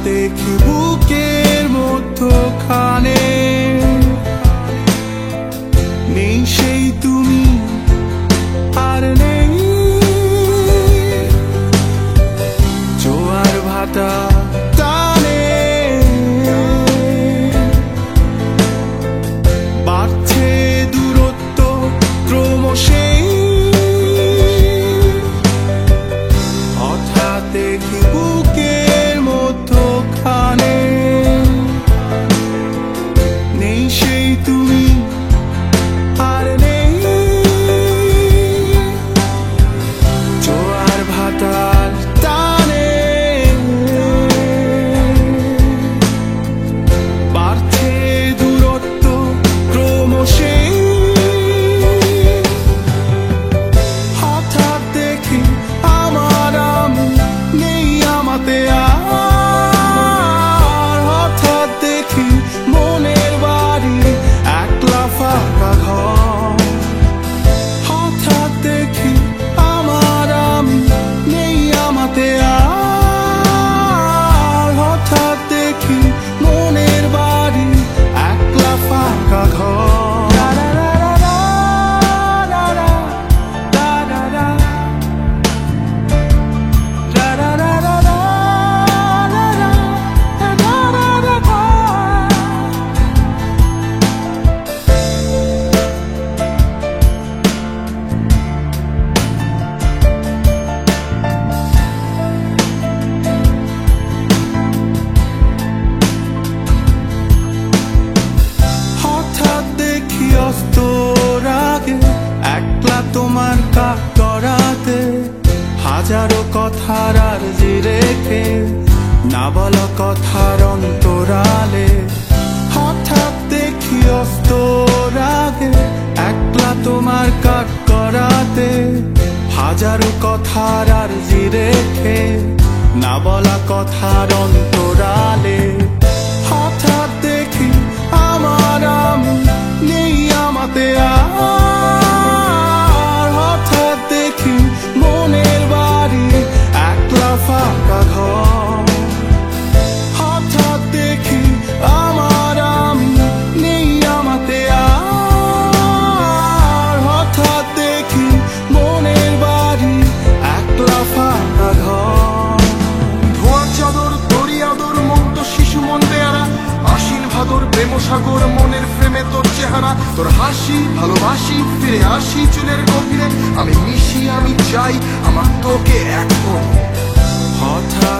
দেখি বুকের মধ্যখানে নেই সেই তুমি, আর নেই জোয়ার ভাটা টানে। বাড়ছে দূরত্ব ক্রমশেই, হঠাৎ দেখি বুকের মধ্যখানে নেই সেই তুমি, আর নেই জোয়ার ভাটার টানে। বাড়ছে দূরত্ব ক্রমশেই, হঠাৎ দেখি আমার আমি নেই আমাতে আর। হঠাৎ দেখি মনের বাড়ি একলা ফাঁকা ঘর। হঠাৎ দেখি আমার আমি নেই আমাতে আর। হঠাৎ দেখি মনের বাড়ি একলা ফাঁকা ঘর। অস্তর আগে একলা তোমার কাজ করাতে, হাজারো কথার আরজি রেখে না বলা কথার অন্তরালে। হঠাৎ দেখি অস্তর আগে একলা তোমার কাজ করাতে, হাজারো কথার আরজি রেখে না বলা কথার অন্তরালে। হঠাৎ দেখি আমার আমি নেই আমাতে আর। হঠাৎ দেখি মনের বাড়ি একলা ফাঁকা ঘর। হঠাৎ দেখি আমার আমি নেই আমাতে আর। হঠাৎ দেখি মনের বাড়ি একলা ফাঁকা ঘর। ধোঁয়ার চাদর তোরি আদর মুক্ত শিশু মন বেয়ারা, আশ্বিন ভাদর প্রেম সাগর মনের ফ্রেমে তোর চেহারা। তোর হাসি ভালোবাসি, ফিরে আসি চুলের গভীরে। আমি মিশি আমি চাই আমার তোকে এক করব। হঠাৎ